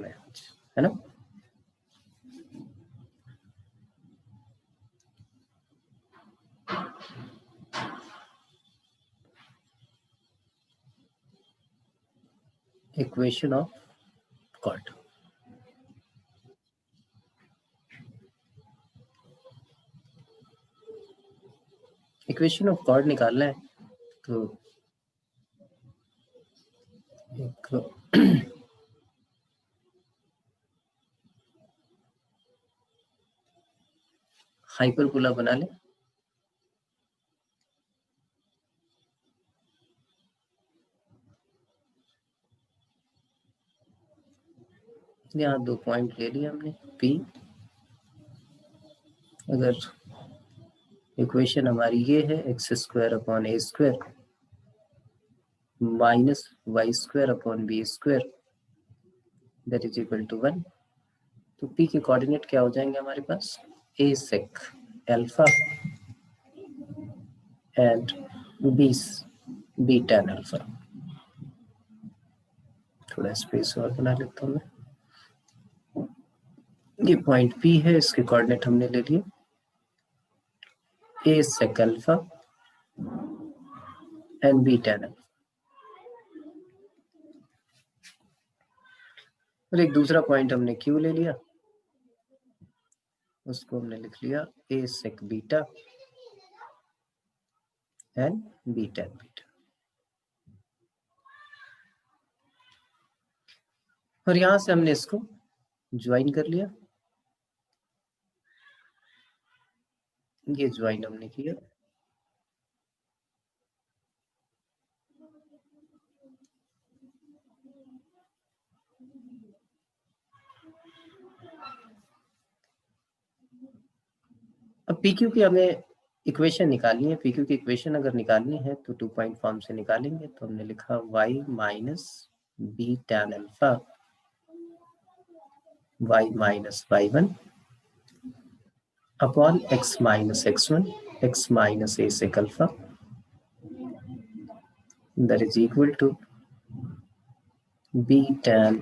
है ना। Equation of chord. Equation of chord निकालना है तो एक हाइपरबोला बना ले। यहाँ 2 पॉइंट ले लिए हमने P। अगर इक्वेशन हमारी ये है x² / a² - y² / b² that is equal to 1। तो P के कोऑर्डिनेट क्या हो जाएंगे हमारे पास, a sec alpha and b tan alpha. थोड़ा स्पेस और बना लेता हूँ मैं। ये पॉइंट P है, इसके कोऑर्डिनेट हमने ले लिए a sec alpha and b tan alpha. और एक दूसरा पॉइंट हमने Q ले लिया, उसको हमने लिख लिया a sec beta and b tan beta. और यहां से हमने इसको ज्वाइन कर लिया, ये ज्वाइन हमने किया। अब PQ की हमें इक्वेशन निकालनी है। PQ की इक्वेशन अगर निकालनी है तो 2 पॉइंट फॉर्म से निकालेंगे। तो हमने लिखा y - b tan alpha y - y1 upon x - x1 x - a sec alpha that is equal to b tan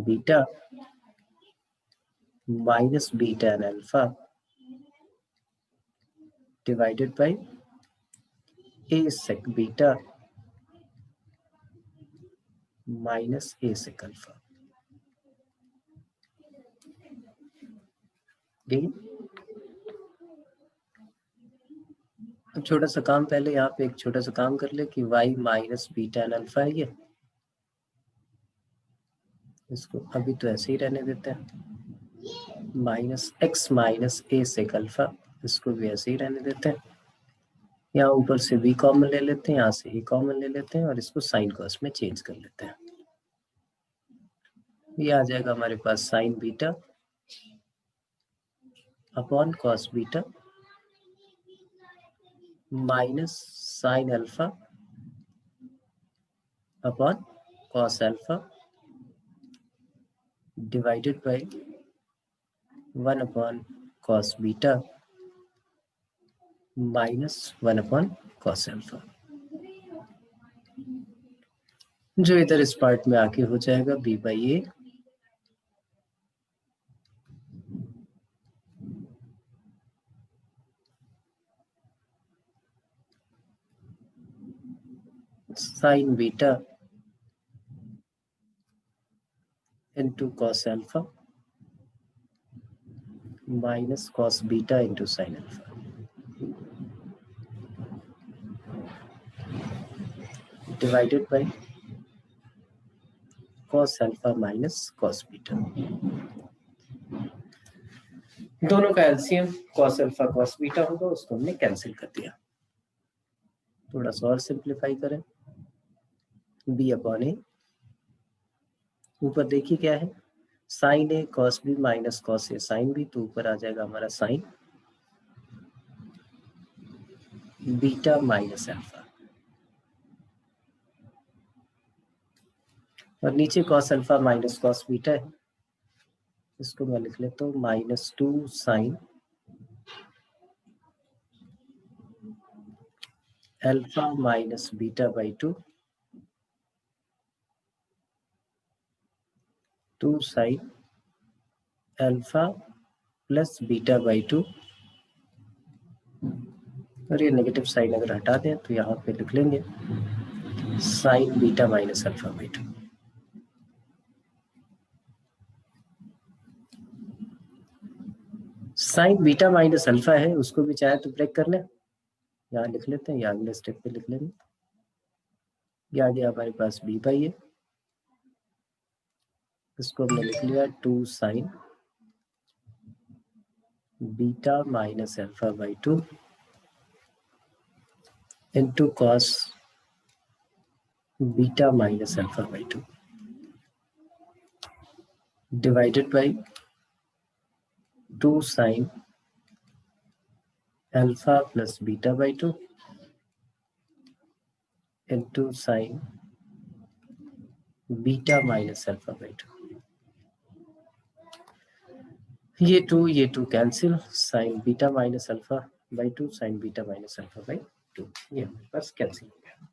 beta minus b tan alpha divided by a sec beta minus a sec alpha। अब छोटा सा काम, पहले यहाँ पे एक छोटा सा काम कर ले कि y minus B tan alpha है ये, इसको अभी तो ऐसे ही रहने देते हैं। Minus x minus a sec alpha, इसको भी ऐसे ही रहने देते हैं। यहाँ ऊपर से b कॉमन ले लेते हैं, यहाँ से a कॉमन ले लेते हैं और इसको साइन कॉस में चेंज कर लेते हैं। ये आ जाएगा हमारे पास sine beta upon cos beta minus sine alpha upon cos alpha divided by 1 upon cos beta minus 1 upon cos alpha, जो इधर इस पार्ट में आके हो जाएगा b by a sine beta into cos alpha minus cos beta into sine alpha divided by cos alpha minus cos beta. दोनों का LCM cos alpha cos beta होगा, उसको हमने कैंसिल कर दिया। थोड़ा सा और सिंप्लीफाई करें, b अपॉन ए, ऊपर देखिए क्या है, sign A cos B minus cos A sine B, तो ऊपर आ जाएगा हमारा साइन बीटा माइनस अल्फा, और नीचे cos alpha minus cos beta है, इसको मैं लिख लेता हूँ -2 sine alpha minus beta by 2 2 sine alpha plus beta by 2, और ये नेगेटिव साइन अगर हटा दें तो यहाँ पे लिख लेंगे sign beta minus alpha by 2। Sign beta minus alpha है, उसको भी चाहे तो ब्रेक कर लें, यहाँ लिख लेते हैं या अगले स्टेप पे लिख लेंगे। ये आ गया हमारे पास बी बाई है, इसको हमने लिख लिया 2 sign beta minus alpha by 2 into cos beta minus alpha by 2 divided by 2 sine alpha plus beta by 2 into sine beta minus alpha by 2। ये 2 cancel, sign beta minus alpha by 2 sign beta minus alpha by 2, ये हमारे पास cancel हो गया।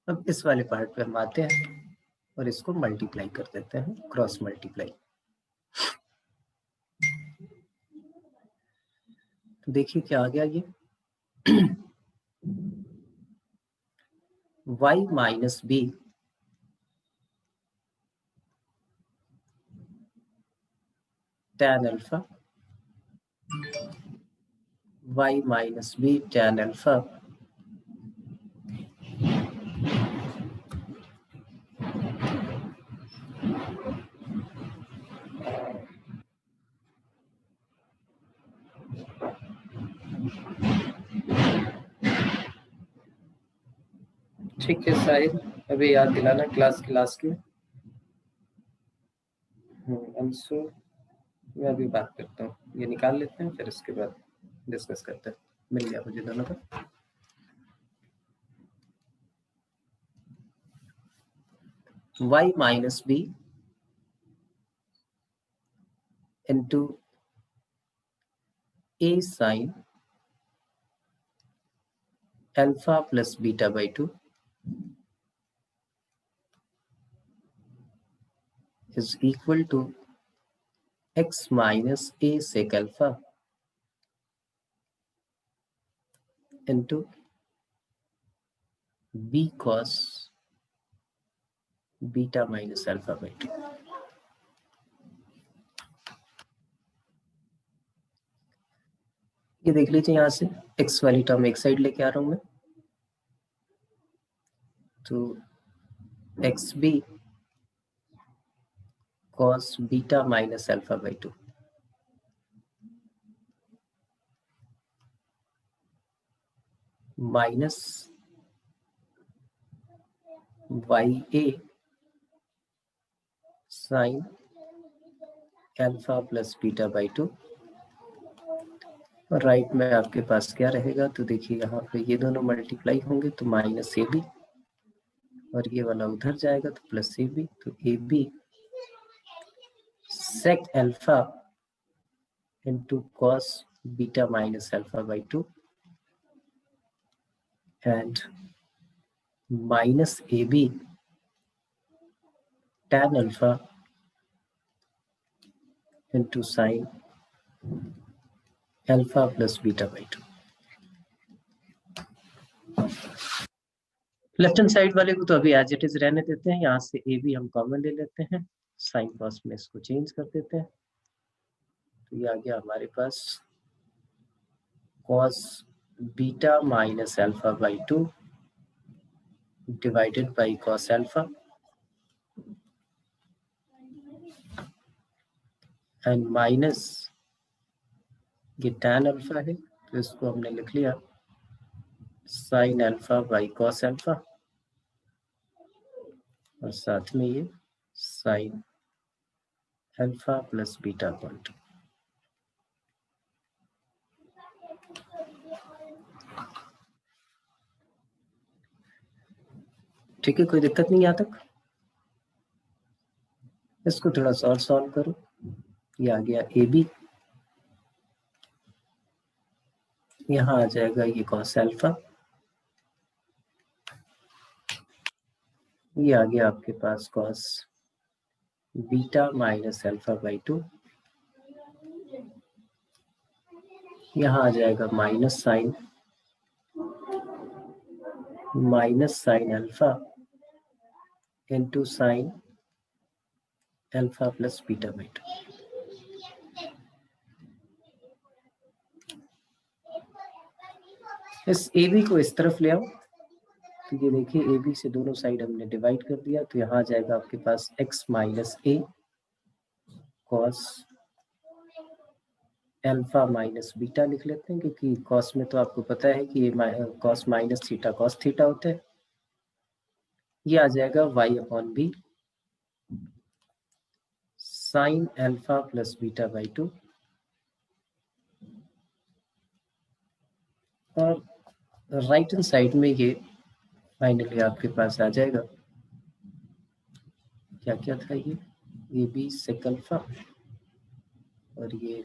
अब इस वाले part पे हम आते हैं और इसको मल्टीप्लाई कर देते हैं, क्रॉस मल्टीप्लाई। तो देखिए क्या आ गया, ये y minus B tan alpha, y minus B tan alpha ठीक है साहिब, अभी याद दिलाना क्लास की लास्ट में। अंशु, मैं अभी बात करता हूँ, ये निकाल लेते हैं फिर इसके बाद डिस्कस करते हैं। मिल गया मुझे दोनों का। y minus B into a sine alpha plus beta by 2 is equal to x minus a sec alpha into b cos beta minus alpha by 2। ये देख लीजिए, यहाँ से x वाली टर्म एक साइड लेके आ रहा हूं मैं, तो X B cos beta minus alpha by 2 minus Y A sine alpha plus beta by 2। और राइट में आपके पास क्या रहेगा, तो देखिए यहाँ पे ये दोनों मल्टीप्लाई होंगे तो माइनस ए बी, और ये वाला उधर जाएगा तो प्लस ए बी, तो A B sec alpha into cos beta minus alpha by 2 and minus AB tan alpha into sin alpha plus beta by 2। Left hand side वाले को तो अभी एज इट इज रहने देते हैं, यहाँ से ए बी हम कॉमन ले लेते हैं, साइन कॉस में इसको चेंज कर देते हैं, तो ये आ गया हमारे पास cos beta minus alpha by 2 divided by cos alpha and minus ये tan अल्फा है तो इसको हमने लिख लिया sign alpha by cos alpha, और साथ में ये sign alpha plus beta upon 2। ठीक है, कोई दिक्कत नहीं यहाँ तक। इसको थोड़ा सा और सॉल्व करो, ये आ गया ए बी, यहाँ आ जाएगा ये cos अल्फा ये आ गया आपके पास cos beta minus alpha by 2, यहाँ आ जाएगा minus sine alpha into sine alpha plus beta by 2। इस ए बी को इस तरफ ले आओ, तो ये देखिए ए बी से दोनों साइड हमने डिवाइड कर दिया, तो यहाँ आ जाएगा आपके पास x माइनस ए कॉस अल्फा माइनस बीटा लिख लेते हैं, क्योंकि कॉस में तो आपको पता है कि ये cos minus theta cos theta होता है। ये आ जाएगा y upon B sine alpha plus beta by 2, और राइट हैंड साइड में ये फाइनली आपके पास आ जाएगा, क्या क्या था ये बी सेक अल्फा, और ये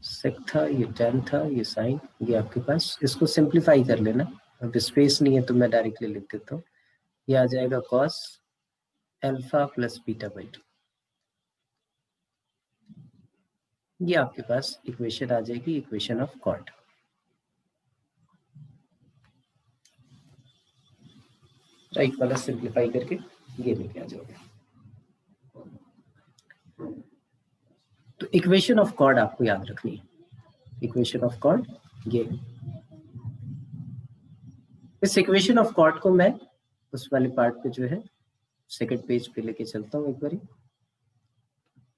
सेक था, ये टेन था, ये साइन, ये आपके पास, इसको सिंप्लीफाई कर लेना, अब स्पेस नहीं है तो मैं डायरेक्टली लिख देता हूँ। ये आ जाएगा cos alpha plus beta by 2, ये आपके पास इक्वेशन आ जाएगी, इक्वेशन ऑफ कॉर्ड। राइट वाला सिंप्लीफाई करके ये लेके आ जाओगे। तो इक्वेशन ऑफ कॉर्ड आपको याद रखनी है, इक्वेशन ऑफ कॉर्ड ये। इस इक्वेशन ऑफ कॉर्ड को मैं उस वाले पार्ट पे जो है सेकंड पेज पे लेके चलता हूँ एक बारी।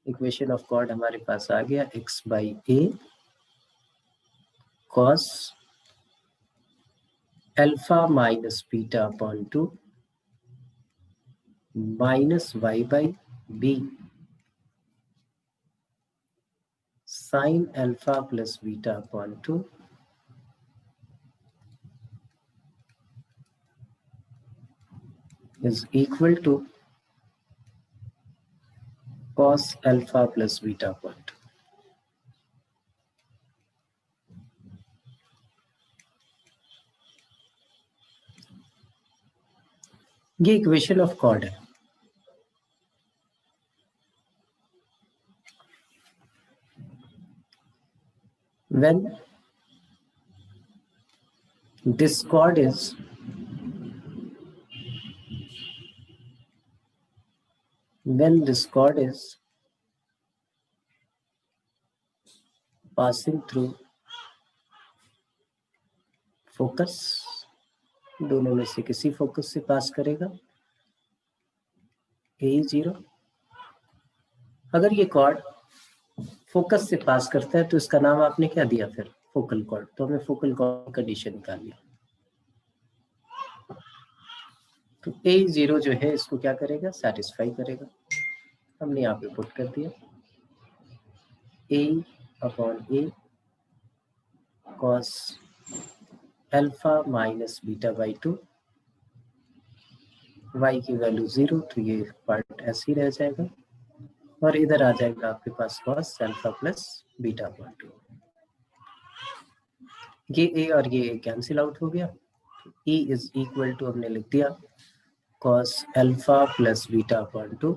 इक्वेशन ऑफ कॉर्ड हमारे पास आ गया x by A cos alpha minus beta upon 2 minus y by B sine alpha plus beta upon 2 is equal to cos alpha plus beta upon 2। ये इक्वेशन ऑफ कॉर्ड है। When this chord is passing through focus, दोनों में से किसी focus से पास करेगा, A0। अगर ये कॉर्ड फोकस से पास करता है तो इसका नाम आपने क्या दिया फिर, फोकल कॉर्ड। तो हमें फोकल कॉर्ड कंडीशन निकालनी है। तो A0 जो है इसको क्या करेगा, सेटिस्फाई करेगा। हमने यहाँ पे पुट कर दिया A upon A cos alpha minus beta by 2, y की वैल्यू 0, तो ये पार्ट ऐसे ही रह जाएगा, और इधर आ जाएगा आपके पास cos alpha plus beta upon 2। ये a और ये कैंसिल आउट हो गया, e इज इक्वल टू हमने लिख दिया cos alpha plus beta upon 2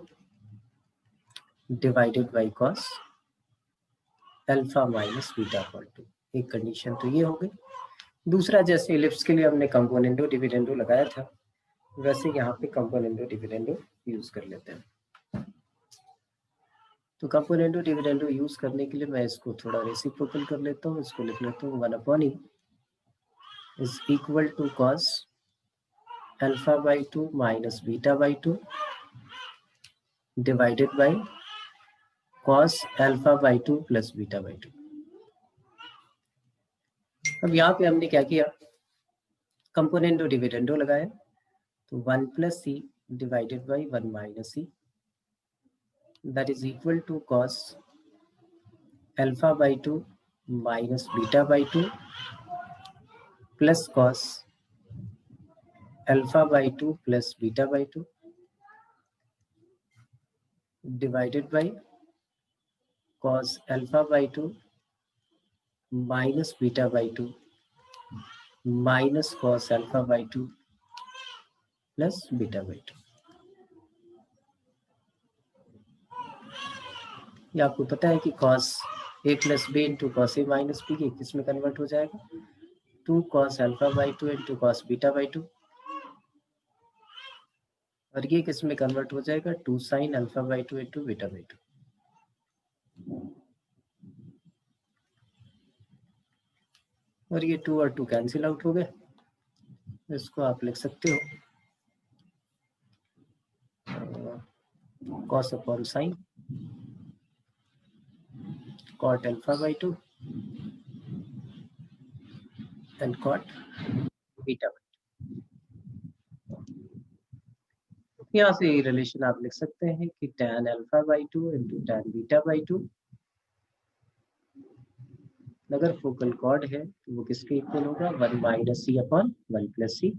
divided by cos alpha minus beta upon 2। एक कंडीशन तो ये हो गई। दूसरा, जैसे इलिप्स के लिए हमने कंपोनेंडो डिविडेंडो लगाया था, वैसे यहाँ पे कंपोनेंडो डिविडेंडो यूज कर लेते हैं। तो कंपोनेंडो डिविडेंडो यूज करने के लिए मैं इसको थोड़ा रेसिप्रोकल कर लेता हूँ, इसको लिख लेता हूँ 1 upon e is equal to cos alpha by 2 minus beta by 2 divided by cos alpha by 2 plus beta by 2। अब यहाँ पे हमने क्या किया, कंपोनेंडो डिविडेंडो लगाया, तो 1 plus c divided by 1 minus c that is equal to cos alpha by 2 minus beta by 2 plus cos alpha by 2 plus beta by 2 divided by cos alpha by 2 minus beta by 2 minus cos alpha by 2 plus beta by two. ये आपको पता है कि cos a plus b into cos a minus b के किस में convert हो जाएगा, 2 cos alpha by two into cos beta by two, और ये किस में कन्वर्ट हो जाएगा, 2 sine alpha by two into beta by two. और ये 2 और 2 कैंसिल आउट हो गए, इसको आप लिख सकते हो cos upon sine cot alpha by to and cot beta. यहाँ से ये रिलेशन आप लिख सकते हैं कि tan alpha by two into tan beta by to, अगर फोकल कॉर्ड है तो वो किसके इक्वल होगा, 1 माइनस सी अपॉन 1 प्लस सी।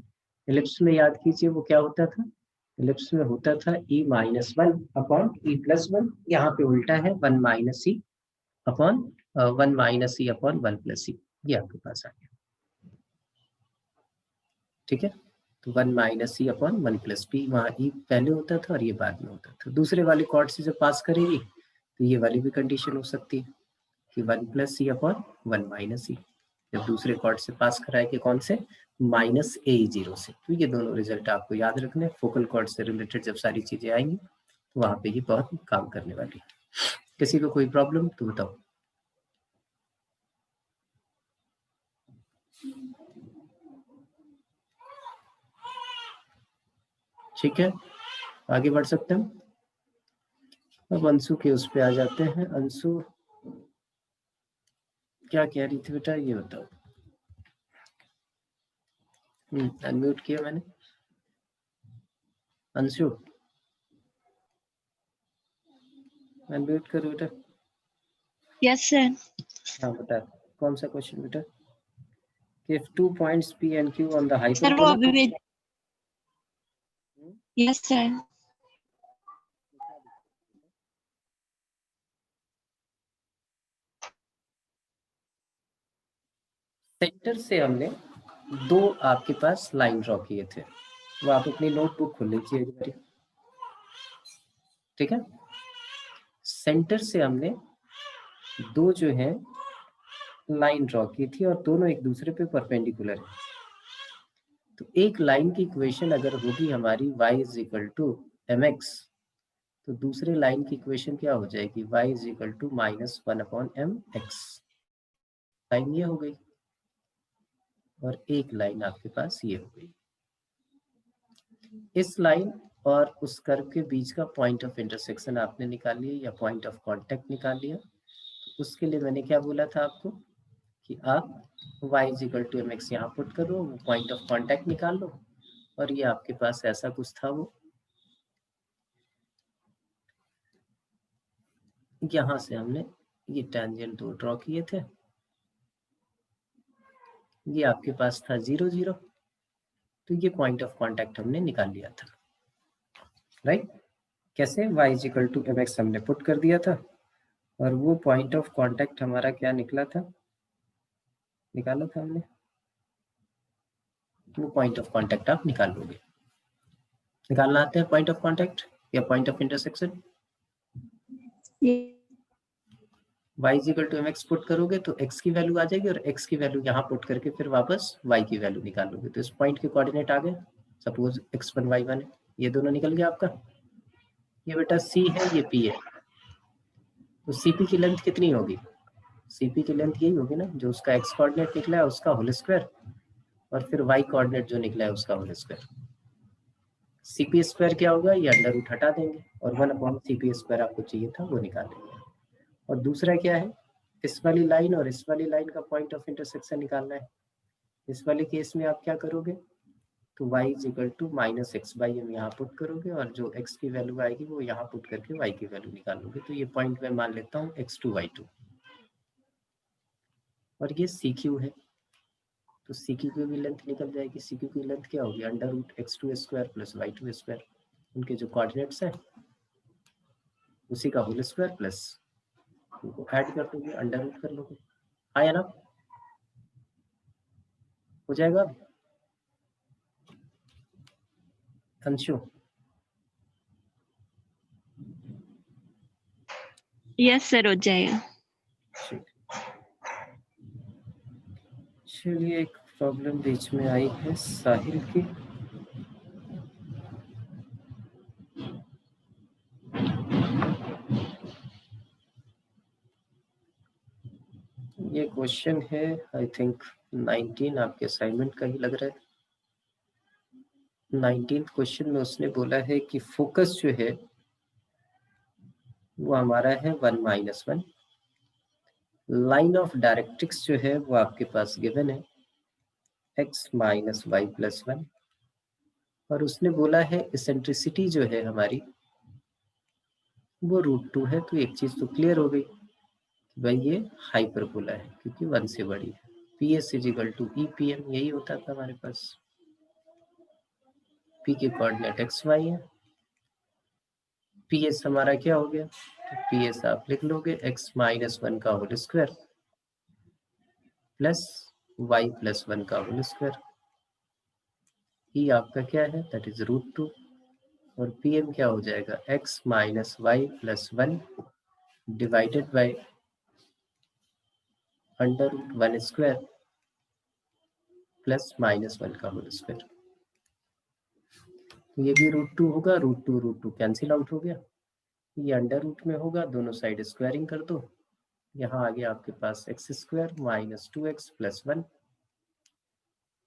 एलिप्स में याद कीजिए वो क्या होता था, एलिप्स में होता था e minus 1 upon e plus 1, यहाँ पे उल्टा है 1 माइनस सी अपॉन 1 माइनस सी अपॉन 1 प्लस सी, ये आपके पास आ गया। ठीक है, तो 1 माइनस सी अपॉन 1 प्लस पी, वहाँ ई पहले होता था और ये बाद में होता था। दूसरे वाले कॉर्ड से जब पास करेगी तो ये वाली भी कंडीशन हो सकती है कि 1 प्लस सी अपॉन 1 माइनस सी, जब दूसरे कॉर्ड से पास कराए कि कौन से, माइनस ए जीरो से। तो ये दोनों रिजल्ट आपको याद रखने, फोकल कॉर्ड से रिलेटेड जब सारी चीजें आएंगी तो वहाँ पे ये बहुत काम करने वाली है। किसी को कोई प्रॉब्लम तो बताओ। ठीक है, आगे बढ़ सकते हैं। अब अंशु के उस पे आ जाते हैं। अंशु क्या कह रही थी बेटा, ये बताओ। अनम्यूट किया मैंने। अंशु अनम्यूट करो बेटा। Yes sir. हाँ बता, कौन सा क्वेश्चन बेटा। If 2 points P and Q on the sir वो अभी hyperbola, यस सर। सेंटर से हमने दो आपके पास लाइन ड्रॉ किए थे, वो आप अपनी नोटबुक खोल लीजिए एक बारी। ठीक है, सेंटर से हमने दो जो है लाइन ड्रॉ की थी और दोनों एक दूसरे पे परपेंडिकुलर है। तो एक लाइन की इक्वेशन अगर होगी हमारी y is equal to mx, तो दूसरे लाइन की इक्वेशन क्या हो जाएगी, y is equal to minus 1 upon mx। Line ये हो गई और एक लाइन आपके पास ये हो गई। इस लाइन और उस कर्व के बीच का पॉइंट ऑफ इंटरसेक्शन आपने निकाल लिया या पॉइंट ऑफ कांटेक्ट निकाल लिया। तो उसके लिए मैंने क्या बोला था आपको कि आप y is equal to m x यहाँ पुट करो, वो पॉइंट ऑफ कांटेक्ट निकाल लो, और ये आपके पास ऐसा कुछ था। वो यहाँ से हमने ये टेंजेंट दो ड्रॉ किए थे, ये आपके पास था 0 0, तो ये पॉइंट ऑफ कांटेक्ट हमने निकाल लिया था। राइट, कैसे, y is equal to m x हमने पुट कर दिया था और वो पॉइंट ऑफ कांटेक्ट हमारा क्या निकला था, निकाला था हमने, वो पॉइंट ऑफ कांटेक्ट आप निकाल लोगे। निकालना आते हैं पॉइंट ऑफ कांटेक्ट या point of intersection. y is equal to mx put करोगे तो x की वैल्यू आ जाएगी और x की वैल्यू यहाँ पुट करके फिर वापस y की वैल्यू निकालोगे, तो इस पॉइंट के कोऑर्डिनेट आ गए। सपोज x1 y1 है, ये दोनों निकल गया आपका। ये बेटा c है, ये p है, तो cp की लेंथ कितनी होगी, cp की लेंथ यही होगी ना, जो उसका x कोऑर्डिनेट निकला है उसका होल स्क्वायर और फिर y कोऑर्डिनेट जो निकला है उसका होल स्क्वायर। cp स्क्वायर क्या होगा, ये अंडर रूट हटा देंगे और 1 अपॉन cp स्क्वायर आपको चाहिए था वो निकालेंगे। और दूसरा क्या है, इस वाली लाइन और इस वाली लाइन का पॉइंट ऑफ इंटरसेक्शन निकालना है। इस वाले केस में आप क्या करोगे, तो y is equal to minus x by m यहाँ पुट करोगे और जो x की वैल्यू आएगी वो यहाँ पुट करके y की वैल्यू निकालोगे। तो ये पॉइंट मैं मान लेता हूँ x2 y2 और ये CQ है, तो CQ की भी लेंथ निकल जाएगी। CQ की लेंथ क्या होगी, under root x2 square plus y2 square, उनके जो कोऑर्डिनेट्स हैं उसी का होल स्क्वायर प्लस उनको ऐड कर दोगे, अंडर रूट कर लोगे। आया ना, हो जाएगा। अंशु यस सर, हो जाएगा। चलिए, एक प्रॉब्लम बीच में आई है साहिल की। ये क्वेश्चन है आई थिंक 19 आपके असाइनमेंट का ही लग रहा है। 19th क्वेश्चन में उसने बोला है कि फोकस जो है वो हमारा है 1-1। लाइन ऑफ डायरेक्ट्रिक्स जो है वो आपके पास गिवन है x - y + 1, और उसने बोला है इसेंट्रिसिटी जो है हमारी वो √2 है। तो एक चीज तो क्लियर हो गई कि भाई ये हाइपरबोला है क्योंकि 1 से बड़ी है। PS = EPM, यही होता था हमारे पास। P के कोऑर्डिनेट XY है, PS हमारा क्या हो गया, तो PS आप लिख लोगे x - 1 का होल स्क्वायर प्लस y + 1 का होल स्क्वायर। E आपका क्या है, दैट इज √2, और PM क्या हो जाएगा, x - y + 1 divided by √1² plus -1 का होल स्क्वायर। ये भी √2 होगा, √2 कैंसिल आउट हो गया, ये अंडर रूट में होगा, दोनों साइड स्क्वायरिंग कर दो। यहाँ आ गया आपके पास x² - 2x + 1,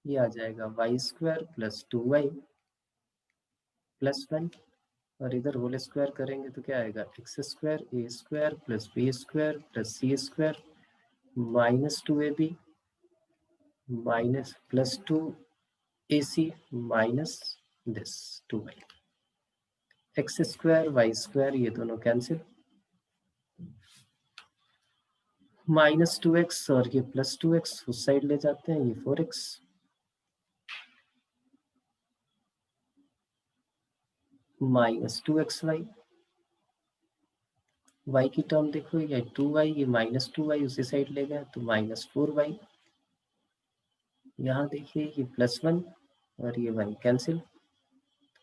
ये आ जाएगा y² + 2y + 1, और इधर होल स्क्वायर करेंगे तो क्या आएगा, x² a² + b² + c² -2ab +2ac minus this 2y। x² y² ये दोनों कैंसिल, -2x और ये +2x उस साइड ले जाते हैं, ये 4x -2xy। y की टर्म देखो, ये 2y, ये -2y उसी साइड ले गया तो -4y। यहाँ देखिए ये +1 और ये 1 कैंसिल,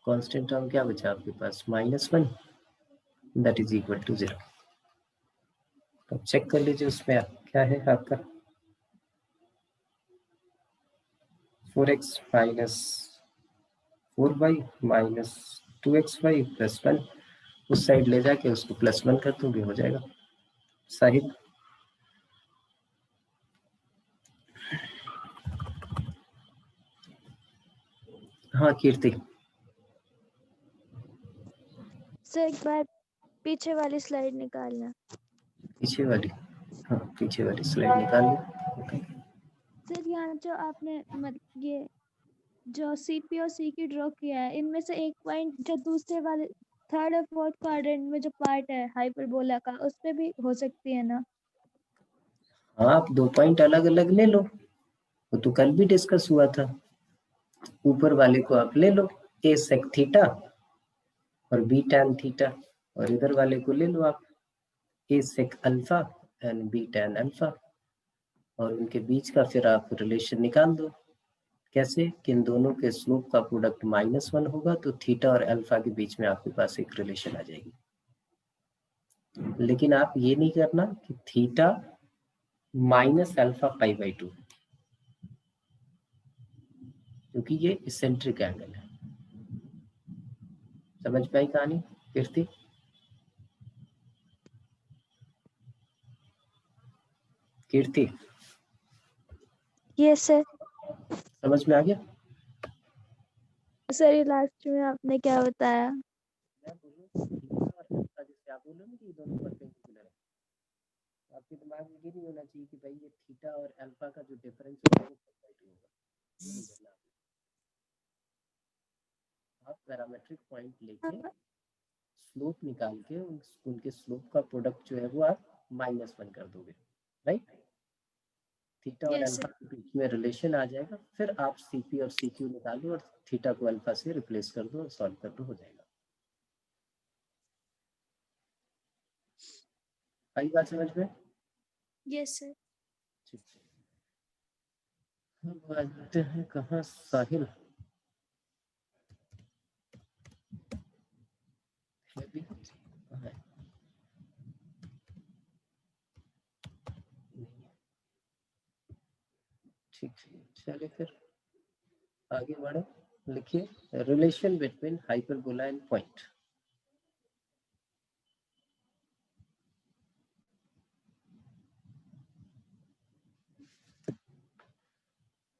कांस्टेंट टर्म क्या बचा आपके पास, -1, दैट इज इक्वल टू 0। तो चेक कर लीजिए उसमें क्या है आपका, 4x - 4y -2xy + 1 उस साइड ले जाके उसको +1 कर दोगे, हो जाएगा। साहिल हाँ कीर्ति सर एक बार पीछे वाली स्लाइड निकालना। पीछे वाली, हाँ पीछे वाली स्लाइड निकाल लो। सर यहाँ जो आपने ये जो CP और CQ ड्रॉ किया है, इनमें से एक पॉइंट जो दूसरे वाले थर्ड और फोर्थ क्वाड्रेंट में जो पार्ट है हाइपरबोला का, उस पे भी हो सकती है ना? हाँ आप 2 पॉइंट अलग अलग ले लो, वो तो कल भी डिस्कस हुआ था। ऊपर वाले को आप ले लो a sec थीटा और b tan थीटा, और इधर वाले को ले लो आप a sec alpha and b tan alpha, और उनके बीच का फिर आप रिलेशन निकाल दो। कैसे, कि इन दोनों के स्लोप का प्रोडक्ट -1 होगा तो थीटा और अल्फा के बीच में आपके पास एक रिलेशन आ जाएगी। लेकिन आप ये नहीं करना कि थीटा -α π/2, क्योंकि ये इसेंट्रिक एंगल है। समझ पाई कहानी कीर्ति? कीर्ति यस सर। समझ में आ गया? सर ये लास्ट में आपने क्या बताया? मैं बोलूं थीटा और अल्फा, जैसे आप बोलो ना कि ये दोनों परपेंडिकुलर है, आपके दिमाग में ये नहीं होना चाहिए कि भाई ये थीटा और अल्फा का जो डिफरेंस होगा वो π/2 होगा, ये नहीं करना। आप पैरामेट्रिक पॉइंट लेके स्लोप निकाल के उनके स्लोप का प्रोडक्ट जो है वो आप -1 कर दोगे, राइट? थीटा और यस अल्फा सर। के बीच में रिलेशन आ जाएगा, फिर आप CP और CQ निकालो और थीटा को अल्फा से रिप्लेस कर दो और सॉल्व कर दो, हो जाएगा। आई बात समझ में? Yes sir. ठीक है, अब आते हैं कहाँ, साहिल। अभी हाँ, ठीक है, चलिए फिर आगे बढ़े। लिखिए relation between hyperbola and point.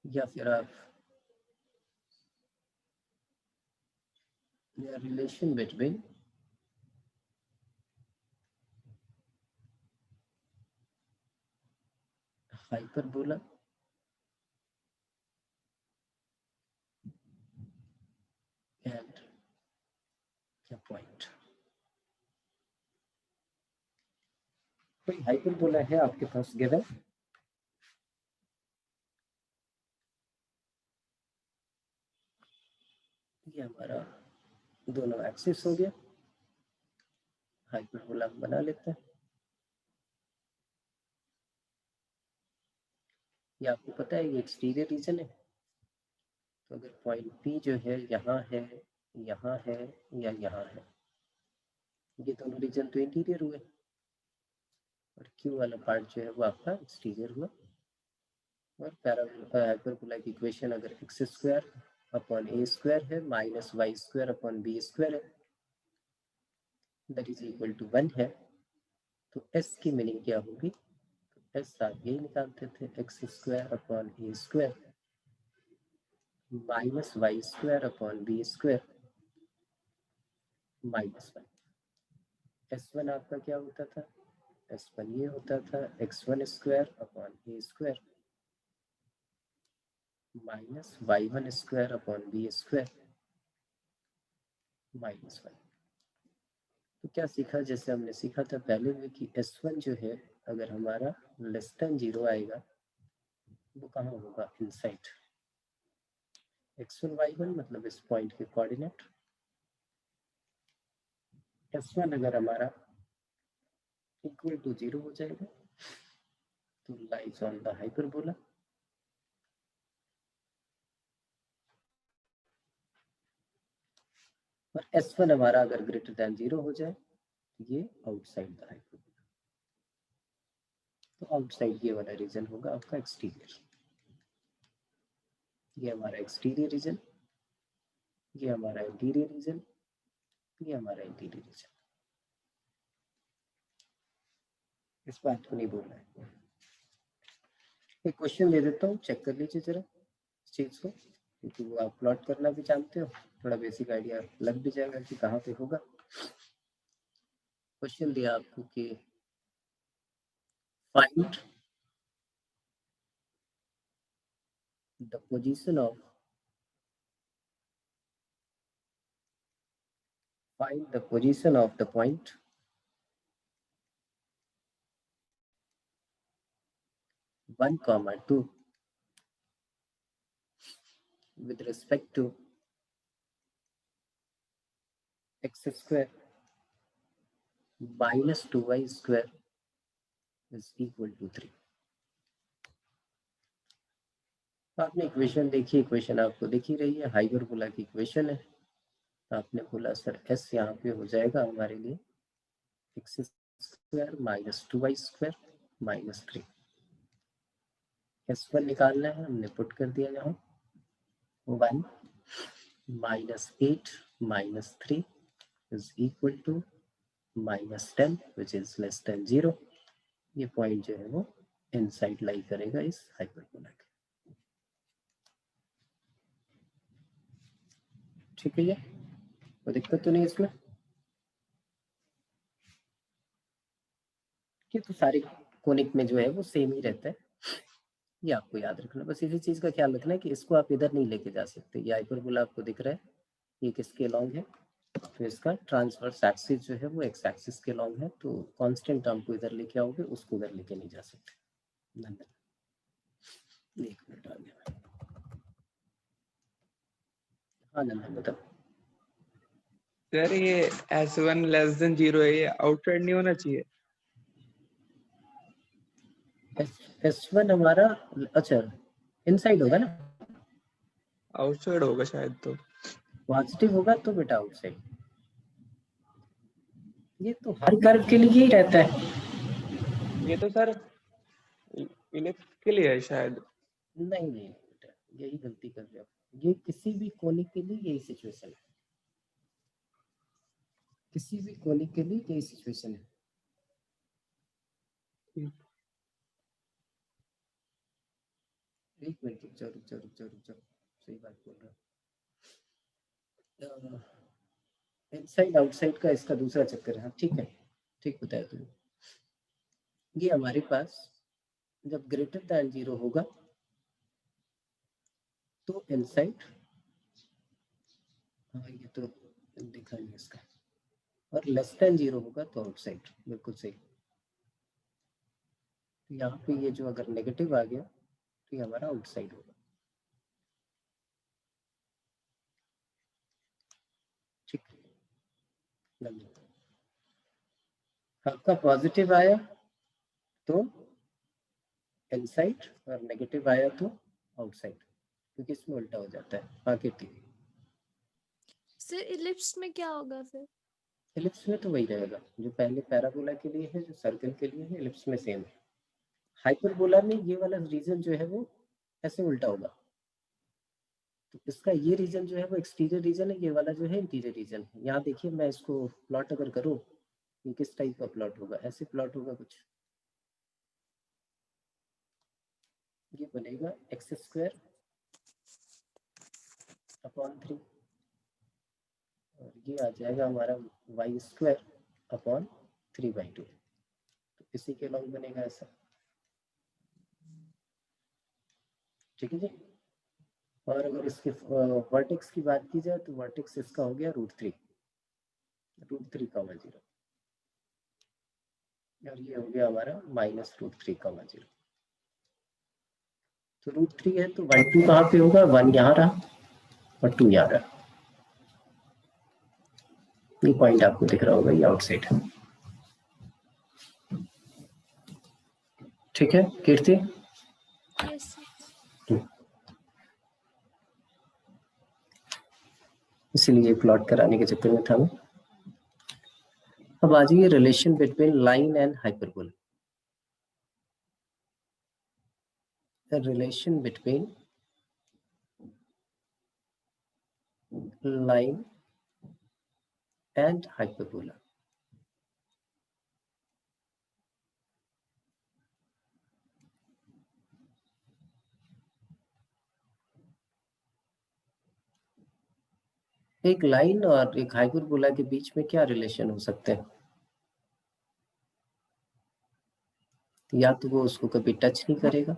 या फिर आप relation between hyperbola and point. कोई हाइपरबोला है आपके पास गिवन? ये हमारा दोनों एक्सिस हो गया, हाइपरबोला बना लेते हैं। ये आपको पता है ये एक्सटीरियर रीजन है, तो अगर पॉइंट P जो है यहाँ है, यहाँ है या यहाँ है, ये दोनों रीजन तो इंटीरियर हुए और Q वाला पार्ट जो है वो आपका एक्सटीरियर हुआ। और हाइपरबोला की इक्वेशन अगर x square upon a square है minus y square upon b square है दैट इज इक्वल टू 1 है, तो S की मीनिंग क्या होगी? तो S आप यही निकालते थे, x square upon a square minus y square upon b square minus 1। S1 आपका क्या होता था? S1 ये होता था x1 square upon a square minus y1 square upon b square minus 1। तो क्या सीखा? जैसे हमने सीखा था पहले में कि S1 जो है अगर हमारा लेस देन 0 आएगा वो कहाँ होगा? इनसाइड x1 y1 मतलब इस पॉइंट के कोऑर्डिनेट। S1 अगर हमारा इक्वल टू 0 हो जाएगा तो लाइज ऑन द हाइपरबोला। और S1 हमारा अगर ग्रेटर देन 0 हो जाए तो ये आउटसाइड द हाइपरबोला। तो आउटसाइड ये वाला रीजन होगा आपका एक्सटीरियर। ये हमारा एक्सटीरियर रीजन, ये हमारा इंटीरियर रीजन, ये हमारा इंटीरियर रीजन। इस बात को नहीं बोलना है। एक क्वेश्चन दे देता हूँ, चेक कर लीजिए जरा इस चीज को, क्योंकि वो आप प्लॉट करना भी जानते हो, थोड़ा बेसिक आइडिया लग भी जाएगा कि कहाँ पे होगा। क्वेश्चन दिया आपको कि find the position of the point one comma two with respect to x square minus 2y square is equal to 3। आपने इक्वेशन देखी, इक्वेशन आपको दिख ही रही है, हाइपरबोला की इक्वेशन है। आपने बोला सर s यहाँ पे हो जाएगा हमारे लिए x square minus 2y square minus 3। s1 निकालना है, हमने पुट कर दिया यहाँ 1 minus 8 minus 3 is equal to minus 10 which is less than 0। ये पॉइंट जो है वो इनसाइड लाई करेगा इस हाइपरबोला के। ठीक है, ये कोई दिक्कत तो नहीं इसमें? ये तो सारे कोनिक में जो है वो सेम ही रहता है, ये आपको याद रखना। बस इसी चीज का ख्याल रखना है कि इसको आप इधर नहीं लेके जा सकते। ये हाइपरबोला आपको दिख रहा है, ये किसके लॉन्ग है? तो इसका ट्रांसवर्स एक्सिस जो है वो एक्स एक्सिस के लॉन्ग है, तो कांस्टेंट टर्म को इधर लेके आओगे, उसको उधर लेके नहीं जा सकते। नंदन एक मिनट आ गया। हाँ नंदन बताओ। सर ये S1 लेस देन 0 है, ये आउटसाइड नहीं होना चाहिए। S1 हमारा अच्छा इनसाइड होगा ना, आउटसाइड होगा शायद। तो पॉजिटिव होगा तो बेटा आउटसाइड। ये तो हर कर्व के लिए यही रहता है। ये तो सर इलिप्स के लिए है शायद। नहीं नहीं बेटा, यही गलती कर रहे हो। ये किसी भी कोनिक के लिए यही सिचुएशन है, किसी भी कोनिक के लिए यही सिचुएशन है। एक मिनट, रुक जाओ रुक जाओ रुक जाओ रुक जाओ, सही बात बोल रहा हूँ। इनसाइड आउटसाइड का इसका दूसरा चक्कर है। हाँ, ठीक है, ठीक बताया तुमने। ये हमारे पास जब ग्रेटर दैन 0 होगा तो इनसाइड, हाँ ये तो दिखा नहीं इसका, और लेस देन 0 होगा तो आउटसाइड, बिल्कुल सही। तो यहाँ पे ये जो अगर नेगेटिव आ गया तो ये हमारा आउटसाइड होगा। ठीक, आपका पॉजिटिव आया तो इनसाइड और नेगेटिव आया तो आउटसाइड, क्योंकि इसमें उल्टा हो जाता है। बाकी ठीक। सर इलिप्स में क्या होगा फिर? इलिप्स में तो वही रहेगा जो पहले पैराबोला के लिए है, जो सर्कल के लिए है, इलिप्स में सेम है। हाइपरबोला में ये वाला रीजन जो है वो ऐसे उल्टा होगा, तो इसका ये रीजन जो है वो एक्सटीरियर रीजन है, ये वाला जो है इंटीरियर रीजन है। यहाँ देखिए मैं इसको प्लॉट अगर करूँ, ये किस टाइप का प्लॉट होगा, ऐसे प्लॉट होगा कुछ। ये बनेगा x² अपॉन 3, और ये आ जाएगा हमारा y² अपॉन 3/2। तो इसी के लॉन्ग बनेगा ऐसा। ठीक है जी। और अगर इसके वर्टेक्स की बात की जाए तो वर्टेक्स इसका हो गया √3, √3,0, और ये हो गया हमारा -√3,0। तो √3 है तो 1 2 कहाँ पे होगा, 1 यहाँ रहा और 2 यहाँ रहा। ये पॉइंट आपको दिख रहा होगा, ये आउटसाइड है। ठीक है कीर्ति। यस इसीलिए प्लॉट कराने के चक्कर में था मैं। अब आ जाइए relation between line and hyperbola. The relation between line and hyperbola. एक लाइन और एक हाइपरबोला के बीच में क्या रिलेशन हो सकते हैं? या तो वो उसको कभी टच नहीं करेगा,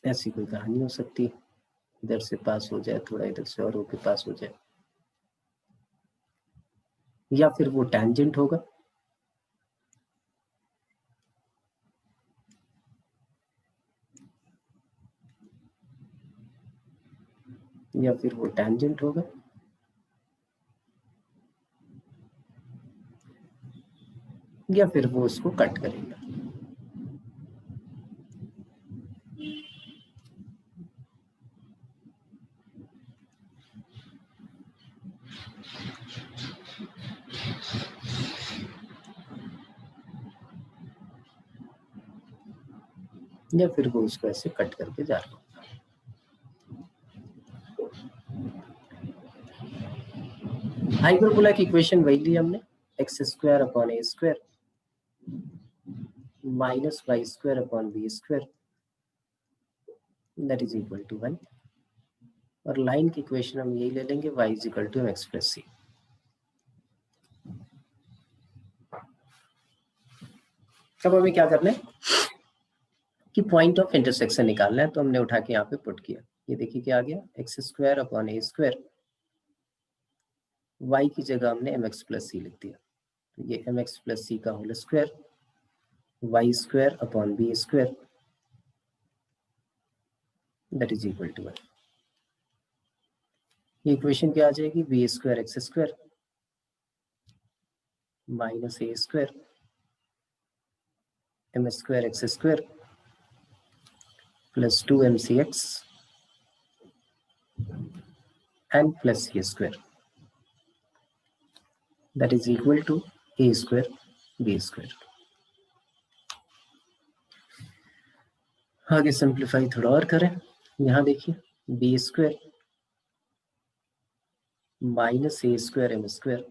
ऐसी कोई कहानी हो सकती है, इधर से पास हो जाए थोड़ा, इधर से और होके पास हो जाए, या फिर वो टैंजेंट होगा, या फिर वो टैंजेंट होगा, या फिर वो उसको कट करेगा। या फिर वो उसको ऐसे कट करके जा रहा होगा। हाइपरबोला की इक्वेशन वही ली हमने, x² upon a² minus y² upon b² that is equal to 1। और लाइन की इक्वेशन हम यही ले लेंगे, y is equal to mx plus c। अब हमें क्या करना है कि पॉइंट ऑफ इंटरसेक्शन निकालना है, तो हमने उठा के यहाँ पे पुट किया। ये देखिए क्या आ गया, x² अपॉन a², y की जगह हमने mx प्लस c लिख दिया, तो ये mx प्लस c का whole square, y² upon b² that is equal to 1। ये इक्वेशन क्या आ जाएगी, b² x² minus a² m² x² plus 2mcx n plus c square that is equal to a square b square. आगे simplify थोड़ा और करें, यहाँ देखिए b square minus a square m square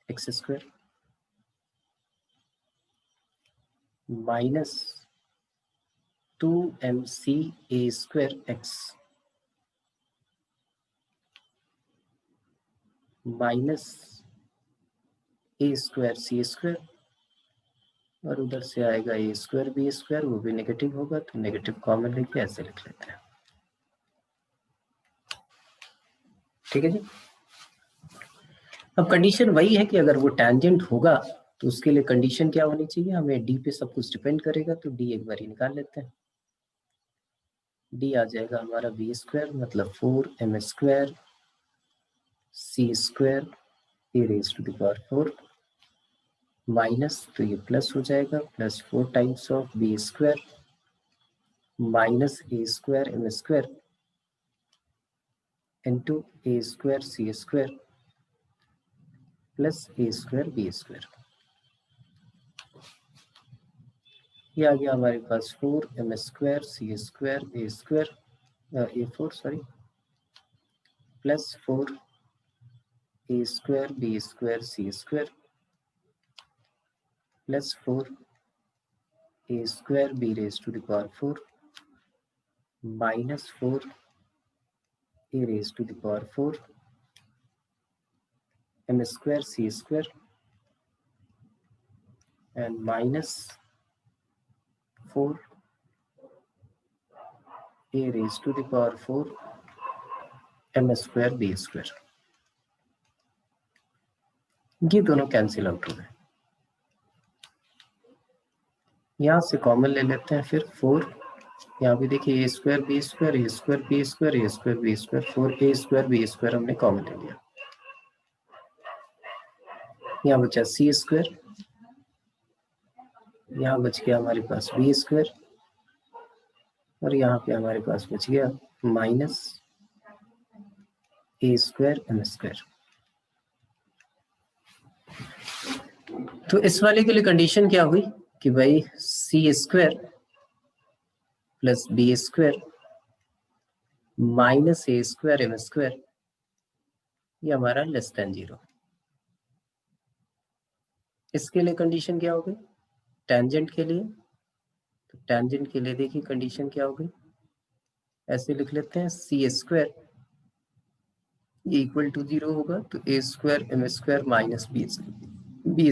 x square minus 2mc a square x minus a square c square, और उधर से आएगा ए स्क्वायर बी स्क्वायर, वो भी नेगेटिव होगा तो नेगेटिव कॉमन लेके ऐसे लिख लेते हैं। ठीक है जी। अब कंडीशन वही है कि अगर वो टैंजेंट होगा तो उसके लिए कंडीशन क्या होनी चाहिए, हमें डी पे सब कुछ डिपेंड करेगा, तो डी एक बार ही निकाल लेते हैं। डी आ जाएगा हमारा बी स्क्वायर मतलब 4m square c square a raise to the power 4 minus, तो ये प्लस हो जाएगा, plus 4 times of b square minus a square m square into a square c square plus a square b square. ये आ गया हमारे पास 4m square c square a square a 4 sorry plus 4 a square b square c square plus 4 a square b raise to the power 4 minus 4 a raise to the power 4 m square c square and minus 4 a raised to the power 4 m square b square। ये दोनों cancel out हो गए, यहाँ से common ले लेते हैं फिर 4, यहाँ भी देखिए a square b square a square b square a square b square 4 a square b square हमने कॉमन ले लिया, यहाँ बचा सी स्क्वायर, यहाँ बच गया हमारे पास बी स्क्वायर और यहाँ पे हमारे पास बच गया minus a square m square. तो इस वाले के लिए कंडीशन क्या हुई कि भाई c square plus b square minus a square m square ये हमारा लेस देन 0। इसके लिए कंडीशन क्या हो गई टेंजेंट के लिए, तो टेंजेंट के लिए देखिए कंडीशन क्या हो गई, ऐसे लिख लेते हैं सी स्क्वायर इक्वल टू 0 होगा तो a square m square minus b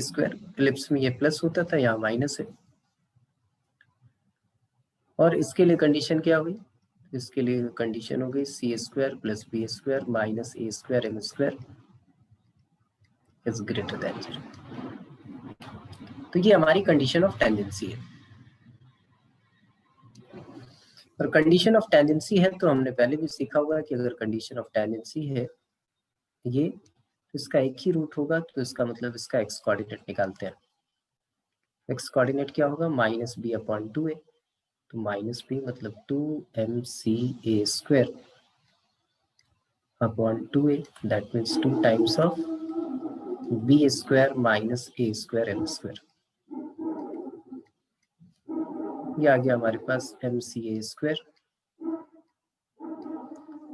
square, ellipse में ये प्लस होता था यहाँ माइनस है। और इसके लिए कंडीशन क्या हुई, इसके लिए कंडीशन हो गई c square plus b square minus a square m square is greater than 0। तो ये हमारी कंडीशन ऑफ टेंडेंसी है, और कंडीशन ऑफ टेंडेंसी है तो हमने पहले भी सीखा हुआ है कि अगर कंडीशन ऑफ टेंडेंसी है ये तो इसका एक ही रूट होगा, तो इसका मतलब इसका एक्स कोऑर्डिनेट निकालते हैं। एक्स कोऑर्डिनेट क्या होगा माइनस बी अपॉन 2a, तो माइनस बी मतलब 2mc a square upon 2a that means 2 times of b square minus a square m square. ये आ गया हमारे पास mc a स्क्वायर,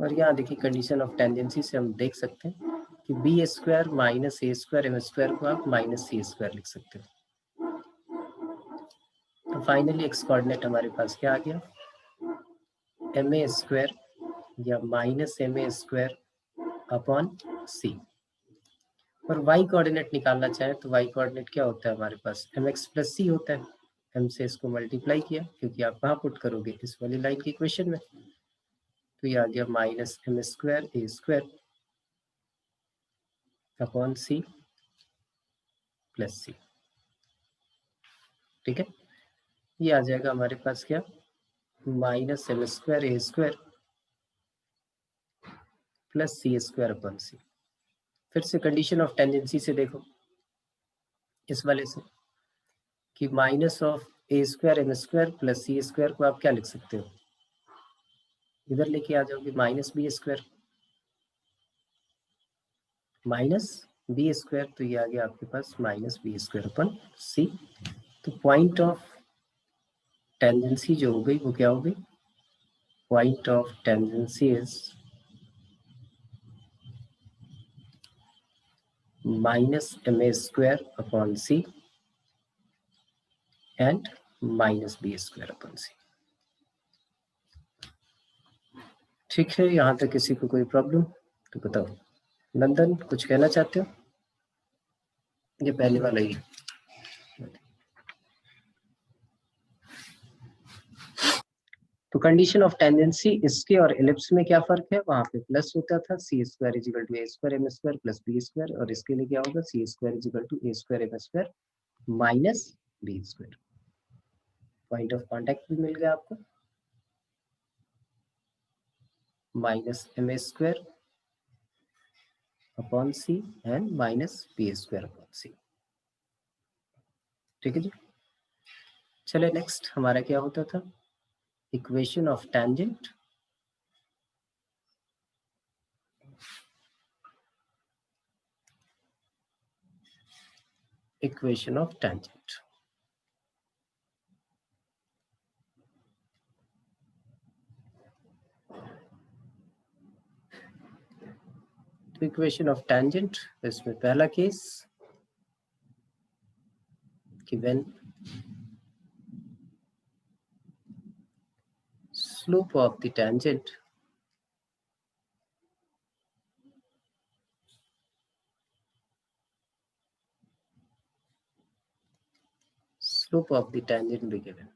और यहाँ देखिए कंडीशन ऑफ टेंडेंसी से हम देख सकते हैं कि B square minus a square m square को आप माइनस सी स्क्वायर लिख सकते हो। तो फाइनली एक्स कोऑर्डिनेट हमारे पास क्या आ गया एम ए स्क्वायर या minus m a square upon c. और वाई कोऑर्डिनेट निकालना चाहे तो वाई कोऑर्डिनेट क्या होता है हमारे पास एम एक्स प्लस सी होता है, एम से इसको मल्टीप्लाई किया क्योंकि आप कहाँ पुट करोगे इस वाली लाइन की इक्वेशन में, तो ये आ गया minus M square a square upon C plus सी। ठीक है, ये आ जाएगा हमारे पास क्या minus M square a square plus c square upon सी। फिर से कंडीशन ऑफ टेंडेंसी से देखो इस वाले से कि minus of a square m square plus c square को आप क्या लिख सकते हो इधर लेके आ जाओगे minus b square, minus b square, तो ये आ गया आपके पास minus b square upon c. तो पॉइंट ऑफ टेंजेंसी जो हो गई वो क्या हो गई, point of tangency is minus m a square upon c and minus b square upon c. ठीक है, यहाँ तक किसी को कोई प्रॉब्लम तो बताओ। नंदन कुछ कहना चाहते हो? ये पहले वाला ही। तो कंडीशन ऑफ टेंडेंसी इसके और एलिप्स में क्या फर्क है, वहां पे प्लस होता था c square is equal to a square m square plus b square, और इसके लिए क्या होगा c square is equal to a square m square minus b square. Point of contact भी मिल गया आपको, minus m a square upon c and minus b square upon c. ठीक है जी, चले नेक्स्ट हमारा क्या होता था, equation of tangent. Equation of tangent, तो इक्वेशन ऑफ टेंजेंट इसमें पहला केस कि when slope of the tangent be given।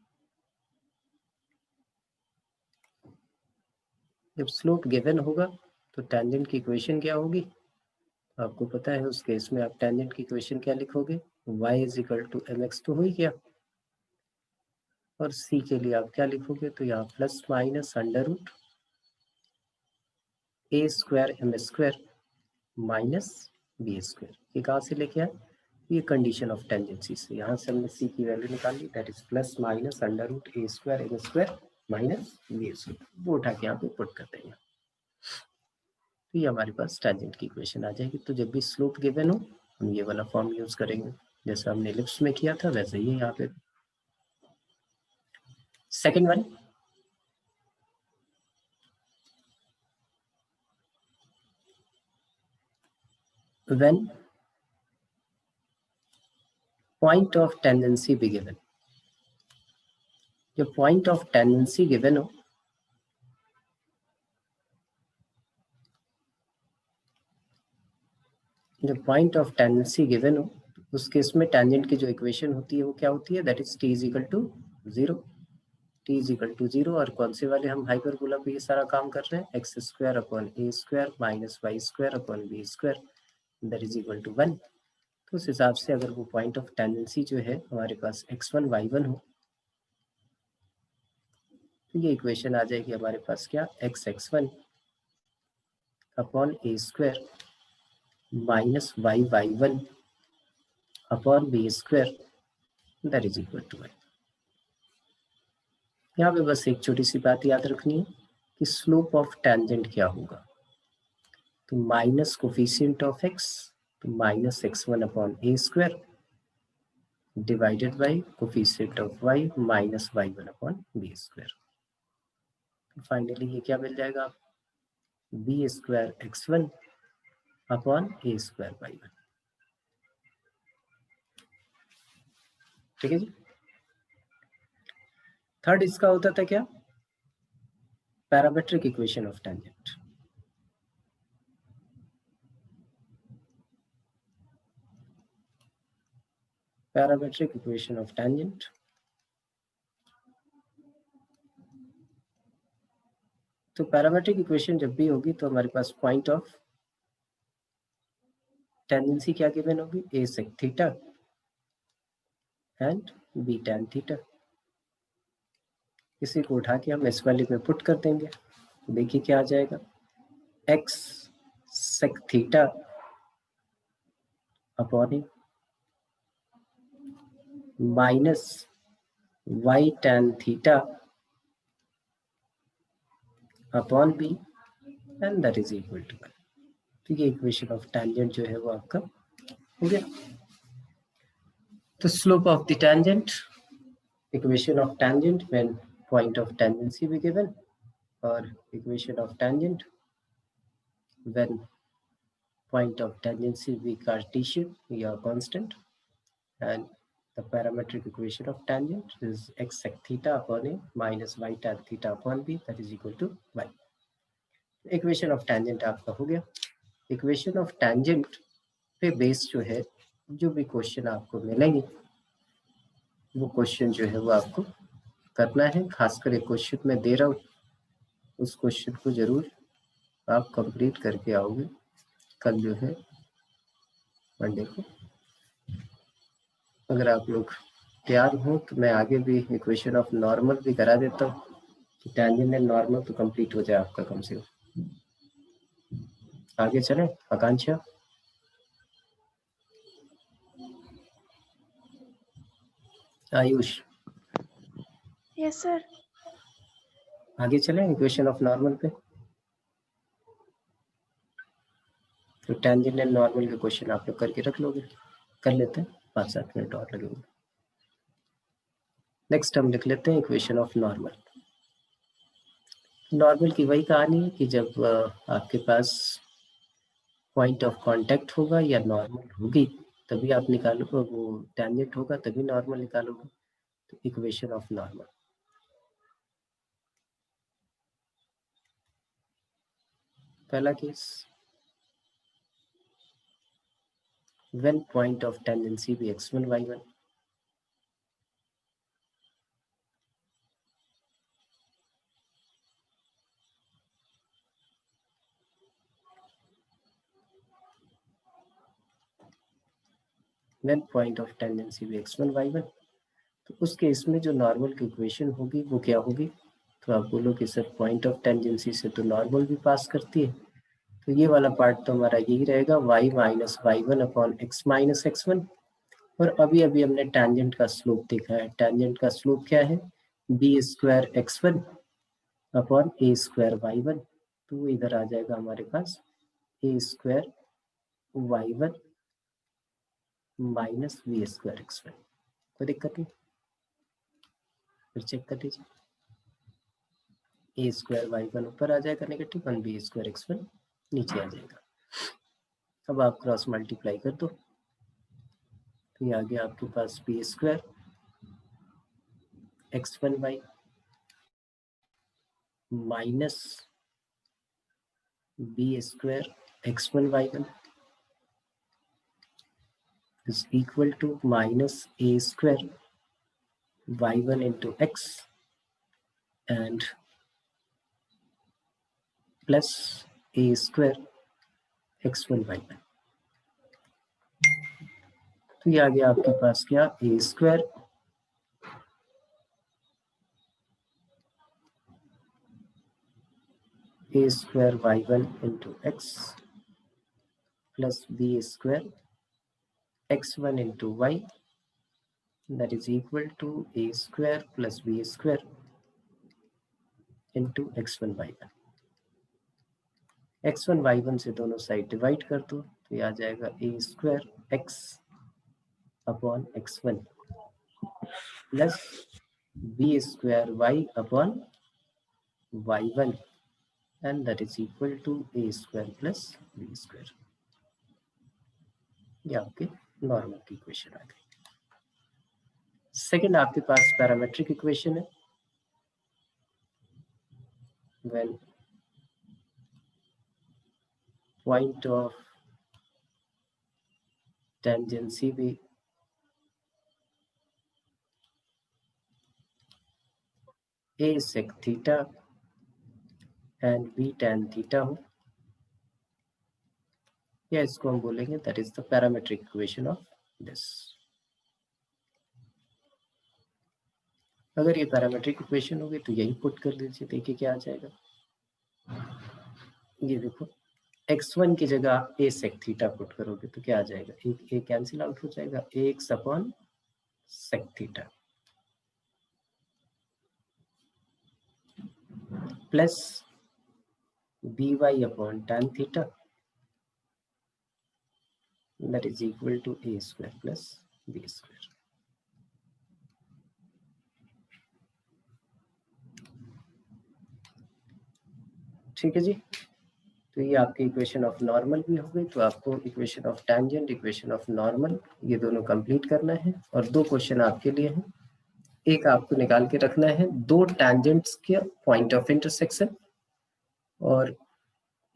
जब स्लोप गिवन होगा तो टेंजेंट की इक्वेशन क्या होगी, आपको पता है उस केस में आप टेंजेंट की इक्वेशन क्या लिखोगे, y is equal to m x तो हुई क्या, और c के लिए आप क्या लिखोगे, तो यहाँ plus minus under root a square m square minus b square. ये कहाँ से लेके आए, ये कंडीशन ऑफ टेंजेंसी से, यहाँ से हमने c की वैल्यू निकाली, that is plus minus under root a square m square minus b square, वो उठा के यहाँ पे पुट कर देंगे, तो ये हमारे पास टेंजेंट की इक्वेशन आ जाएगी। तो जब भी स्लोप गिवन हो हम ये वाला फॉर्म यूज करेंगे, जैसा हमने एलिप्स में किया था वैसे ही यहाँ पे। Second one, when point of tendency be given। जब point of tendency given हो जब पॉइंट ऑफ टेंडेंसी गिवन हो उस केस में टेंजेंट की जो इक्वेशन होती है वो क्या होती है, that is t is equal to zero. T is equal to zero, और कौन से वाले हम हाइपरबोला पे ये सारा काम कर रहे हैं, x square upon a square minus y square upon b square that is equal to 1। तो उस हिसाब से अगर वो पॉइंट ऑफ टेंडेंसी जो है हमारे पास x1 y1 हो तो ये इक्वेशन आ जाएगी हमारे पास क्या, x1 upon a square minus y1 upon b square that is equal to 1। यहाँ पे बस एक छोटी सी बात याद रखनी है कि स्लोप ऑफ टेंजेंट क्या होगा, तो माइनस कोफिशिएंट ऑफ x, तो minus x1 upon a square divided by coefficient of y minus y1 upon b square. Finally ये क्या मिल जाएगा, b square x1 upon a square y1। ठीक है जी। थर्ड इसका होता था क्या, parametric equation of tangent. Parametric equation of tangent, तो पैरामेट्रिक इक्वेशन जब भी होगी तो हमारे पास पॉइंट ऑफ टेंडेंसी क्या गिवन होगी, a sec theta and b tan theta. इसी को उठा के हम इस वैल्यू में पुट कर देंगे, देखिए क्या आ जाएगा, x sec theta upon a minus y tan theta upon b and that is equal to 1। तो ये इक्वेशन ऑफ टेंजेंट जो है वो आपका हो गया। तो slope of the tangent, equation of tangent when point of tangency be given, और equation of tangent when point of tangency be Cartesian or constant, and the parametric equation of tangent is x sec theta upon a minus y tan theta upon b that is equal to y. Equation of tangent आपका हो गया। Equation of tangent पे base जो है, जो भी question आपको मिलेंगे वो क्वेश्चन जो है वो आपको करना है। खासकर एक क्वेश्चन मैं दे रहा हूँ, उस क्वेश्चन को जरूर आप कंप्लीट करके आओगे कल जो है मंडे को। अगर आप लोग तैयार हो तो मैं आगे भी इक्वेशन ऑफ नॉर्मल भी करा देता हूँ कि टेंजेंट एंड नॉर्मल तो कंप्लीट हो जाए आपका कम से कम। आगे चलें आकांक्षा? आयुष? Yes sir. आगे चलें इक्वेशन ऑफ नॉर्मल पे। तो टेंजेंट एंड नॉर्मल के क्वेश्चन आप लोग करके रख लोगे, कर लेते हैं, 5-7 मिनट और लगेंगे। नेक्स्ट हम लिख लेते हैं इक्वेशन ऑफ नॉर्मल। नॉर्मल की वही कहानी है कि जब आपके पास पॉइंट ऑफ कांटेक्ट होगा या नॉर्मल होगी तभी आप निकालोगे, वो टेंजेंट होगा तभी नॉर्मल निकालोगे। तो इक्वेशन ऑफ नॉर्मल, पहला case, when point of tangency be x1 y1, when point of tangency be x1 y1, तो उस केस में जो नॉर्मल की इक्वेशन होगी वो क्या होगी? तो आप बोलोगे सर पॉइंट ऑफ टेंजेंसी से तो नॉर्मल भी पास करती है, तो ये वाला पार्ट तो हमारा यही रहेगा y minus y1 upon x minus x1। और अभी अभी हमने टेंजेंट का स्लोप देखा है। टेंजेंट का स्लोप क्या है? B square x1 upon a square y1। तो इधर आ जाएगा हमारे पास a square y1 minus b square x1। कोई दिक्कत नहीं, फिर चेक कर लीजिए। ए स्क्वायर y1 ऊपर आ जाएगा नेगेटिव, 1 बी स्क्वायर x1 नीचे आ जाएगा। अब आप क्रॉस मल्टीप्लाई कर दो तो ये आ गया आपके पास b square x1 y minus b square x1 y1 is equal to minus a square y1 into x and plus a square x1 y1। तो ये आ गया आपके पास क्या? a square y1 into x plus b square x1 into y that is equal to a square plus b square into x1 y1। x1 y1 से दोनों side divide कर दो तो ये आ जाएगा a square x upon x1 plus b square y upon y1 and that is equal to a square plus b square। ये आपके नॉर्मल की इक्वेशन आ गई। सेकंड आपके पास पैरामेट्रिक इक्वेशन है। when point of tangency be a sec theta and b tan theta हो, या इसको हम बोलेंगे that is the parametric equation of this. अगर ये पैरामेट्रिक इक्वेशन होगी तो यही पुट कर लीजिए, देखिए क्या आ जाएगा। ये देखो x1 की जगह a sec थीटा पुट करोगे तो क्या आ जाएगा? एक a कैंसिल आउट हो जाएगा, x upon sec theta plus by upon tan theta that is equal to a square plus b square. ठीक है जी, तो ये आपकी इक्वेशन ऑफ नॉर्मल भी हो गई। तो आपको equation of tangent, equation of normal, ये दोनों कंप्लीट करना है। और दो क्वेश्चन आपके लिए हैं। एक आपको निकाल के रखना है दो टेंजेंट्स के पॉइंट ऑफ इंटरसेक्शन और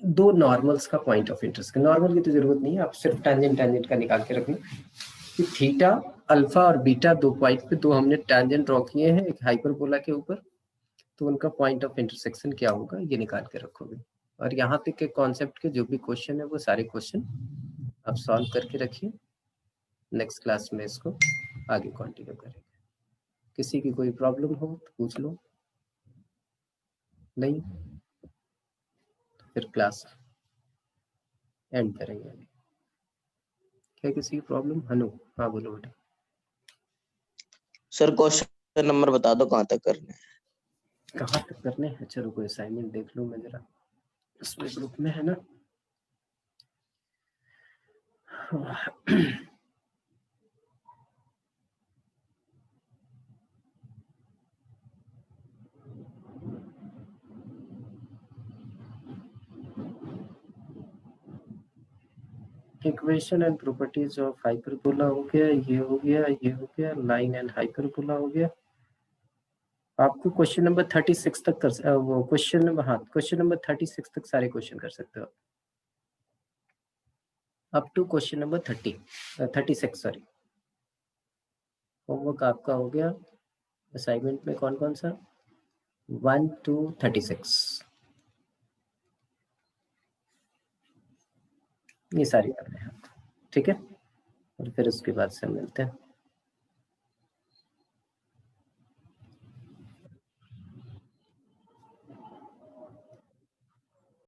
दो नॉर्मल्स का पॉइंट ऑफ इंटरसेक्शन। नॉर्मल की तो जरूरत नहीं है, आप सिर्फ टेंजेंट टेंजेंट का निकाल के रखना कि थीटा, अल्फा और बीटा दो पॉइंट पे दो हमने टेंजेंट ड्रॉ किए हैं एक हाइपरबोला के ऊपर, तो उनका पॉइंट ऑफ इंटरसेक्शन क्या होगा ये निकाल के रखोगे। और यहाँ तक के कॉन्सेप्ट के जो भी क्वेश्चन है वो सारे क्वेश्चन आप सॉल्व करके रखिए। नेक्स्ट क्लास में इसको आगे कंटिन्यू करेंगे। किसी की कोई प्रॉब्लम हो तो पूछ लो, नहीं तो फिर क्लास एंड करेंगे। क्या किसी की प्रॉब्लम? हनु, हाँ बोलो बेटा। सर क्वेश्चन नंबर बता दो कहाँ तक करना है। कहाँ तक करने हैं? चलो कोई असाइनमेंट देख लूँ मैं जरा, उसमें ग्रुप में है ना। Equation and properties of hyperbola हो गया, ये हो गया, ये हो गया, लाइन एंड हाइपरबोला हो गया। आपको क्वेश्चन नंबर 36 तक कर वो क्वेश्चन नंबर, हाँ क्वेश्चन नंबर 36 तक सारे क्वेश्चन कर सकते हो up to question number 36 sorry. Homework आपका हो गया असाइनमेंट में कौन कौन सा 1 to 36 ये सारी करने हैं, ठीक है। और फिर उसके बाद से मिलते हैं।